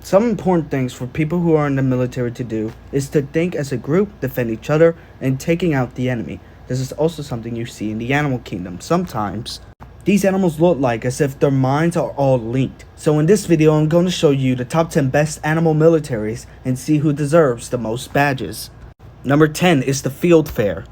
Some important things for people who are in the military to do is to think as a group, defend each other, and taking out the enemy. This is also something you see in the animal kingdom. Sometimes, these animals look like as if their minds are all linked. So in this video, I'm going to show you the top 10 best animal militaries and see who deserves the most badges. Number 10 is the fieldfare.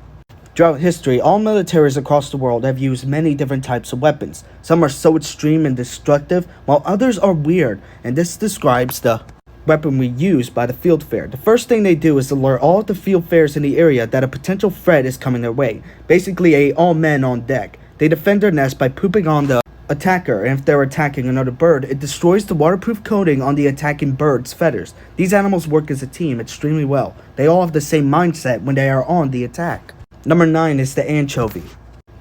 Throughout history, all militaries across the world have used many different types of weapons. Some are so extreme and destructive, while others are weird, and this describes the weaponry used by the fieldfare. The first thing they do is to alert all of the fieldfares in the area that a potential threat is coming their way. Basically a all men on deck. They defend their nest by pooping on the attacker, and if they're attacking another bird, it destroys the waterproof coating on the attacking bird's feathers. These animals work as a team extremely well. They all have the same mindset when they are on the attack. Number 9 is the anchovy.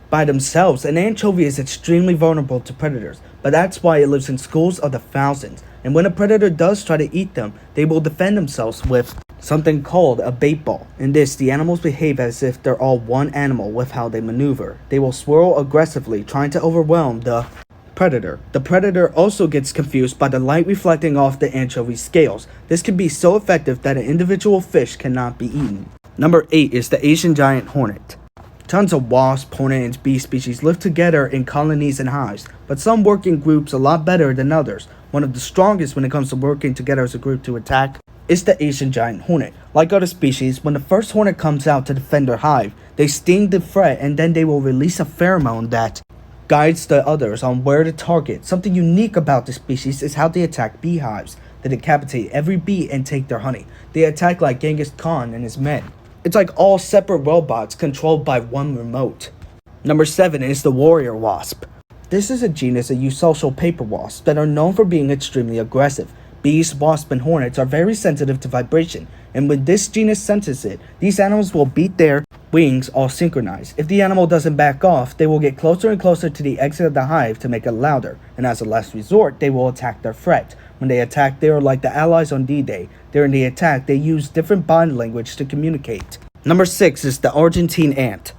By themselves, an anchovy is extremely vulnerable to predators, but that's why it lives in schools of the thousands. And when a predator does try to eat them, they will defend themselves with something called a bait ball. In this, the animals behave as if they're all one animal with how they maneuver. They will swirl aggressively, trying to overwhelm the predator. The predator also gets confused by the light reflecting off the anchovy's scales. This can be so effective that an individual fish cannot be eaten. Number 8 is the Asian giant hornet. Tons of wasp, hornet, and bee species live together in colonies and hives, but some work in groups a lot better than others. One of the strongest when it comes to working together as a group to attack is the Asian giant hornet. Like other species, when the first hornet comes out to defend their hive, they sting the threat and then they will release a pheromone that guides the others on where to target. Something unique about this species is how they attack beehives. They decapitate every bee and take their honey. They attack like Genghis Khan and his men. It's like all separate robots controlled by one remote. Number 7 is the warrior wasp. This is a genus of eusocial paper wasps that are known for being extremely aggressive. Bees, wasps, and hornets are very sensitive to vibration, and when this genus senses it, these animals will beat their wings all synchronized. If the animal doesn't back off, they will get closer and closer to the exit of the hive to make it louder, and as a last resort, they will attack their threat. When they attack, they are like the Allies on D-Day. During the attack, they use different body language to communicate. Number 6 is the Argentine ant.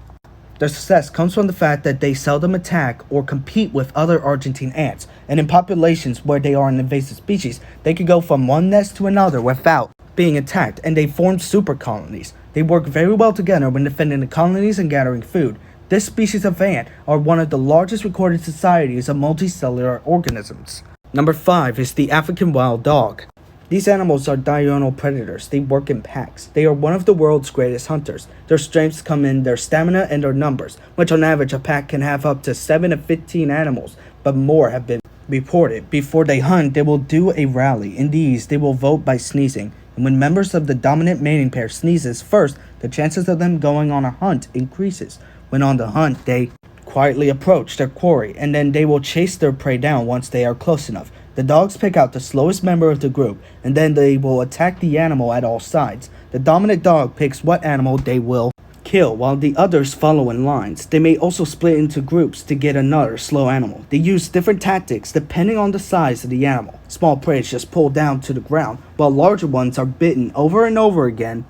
Their success comes from the fact that they seldom attack or compete with other Argentine ants, and in populations where they are an invasive species, they can go from one nest to another without being attacked, and they form super colonies. They work very well together when defending the colonies and gathering food. This species of ant are one of the largest recorded societies of multicellular organisms. Number 5 is the African wild dog. These animals are diurnal predators. They work in packs. They are one of the world's greatest hunters. Their strengths come in their stamina and their numbers, which on average a pack can have up to 7 to 15 animals, but more have been reported. Before they hunt, they will do a rally. In these, they will vote by sneezing. And when members of the dominant mating pair sneezes first, the chances of them going on a hunt increases. When on the hunt, they quietly approach their quarry, and then they will chase their prey down once they are close enough. The dogs pick out the slowest member of the group, and then they will attack the animal at all sides. The dominant dog picks what animal they will kill, while the others follow in lines. They may also split into groups to get another slow animal. They use different tactics depending on the size of the animal. Small prey is just pulled down to the ground, while larger ones are bitten over and over again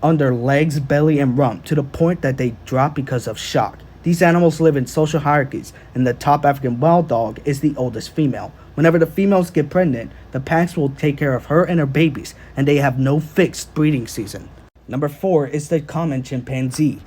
on their legs, belly, and rump to the point that they drop because of shock. These animals live in social hierarchies, and the top African wild dog is the oldest female. Whenever the females get pregnant, the packs will take care of her and her babies, and they have no fixed breeding season. Number 4 is the common chimpanzee.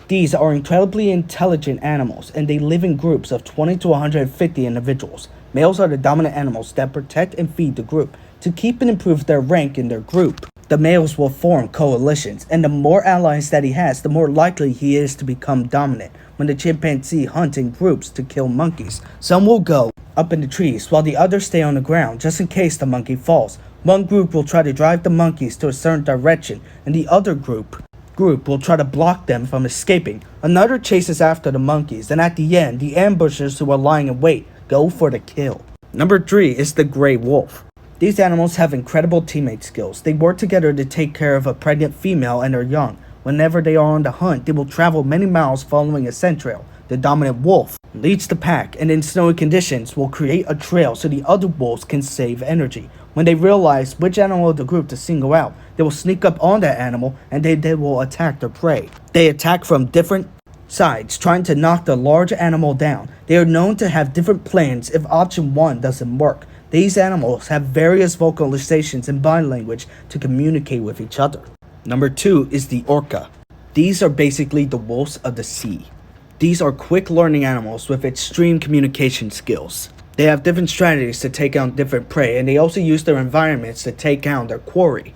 These are incredibly intelligent animals, and they live in groups of 20 to 150 individuals. Males are the dominant animals that protect and feed the group. To keep and improve their rank in their group, the males will form coalitions, and the more allies that he has, the more likely he is to become dominant. When the chimpanzee hunt in groups to kill monkeys, some will go up in the trees while the others stay on the ground just in case the monkey falls. One group will try to drive the monkeys to a certain direction, and the other group will try to block them from escaping. Another chases after the monkeys, and at the end, the ambushers who are lying in wait go for the kill. Number 3 is the gray wolf. These animals have incredible teammate skills. They work together to take care of a pregnant female and her young. Whenever they are on the hunt, they will travel many miles following a scent trail. The dominant wolf leads the pack, and in snowy conditions will create a trail so the other wolves can save energy. When they realize which animal of the group to single out, they will sneak up on that animal, and they will attack their prey. They attack from different sides, trying to knock the large animal down. They are known to have different plans if option 1 doesn't work. These animals have various vocalizations and body language to communicate with each other. Number 2 is the orca. These are basically the wolves of the sea. These are quick learning animals with extreme communication skills. They have different strategies to take out different prey, and they also use their environments to take down their quarry.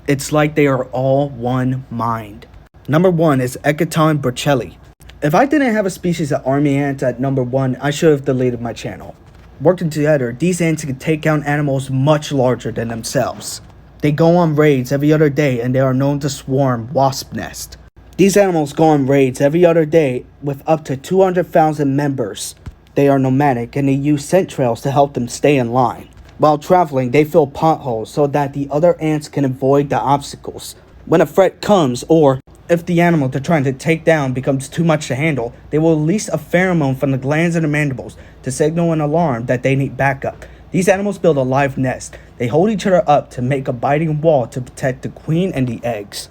It's like they are all one mind. Number 1 is Eckaton burchelli. If I didn't have a species of army ant at number 1, I should have deleted my channel. Working together, these ants can take down animals much larger than themselves. They go on raids every other day, and they are known to swarm wasp nest. These animals go on raids every other day with up to 200,000 members. They are nomadic, and they use scent trails to help them stay in line. While traveling, they fill potholes so that the other ants can avoid the obstacles. When a threat comes, or if the animal they're trying to take down becomes too much to handle, they will release a pheromone from the glands in their mandibles to signal an alarm that they need backup. These animals build a live nest. They hold each other up to make a biting wall to protect the queen and the eggs.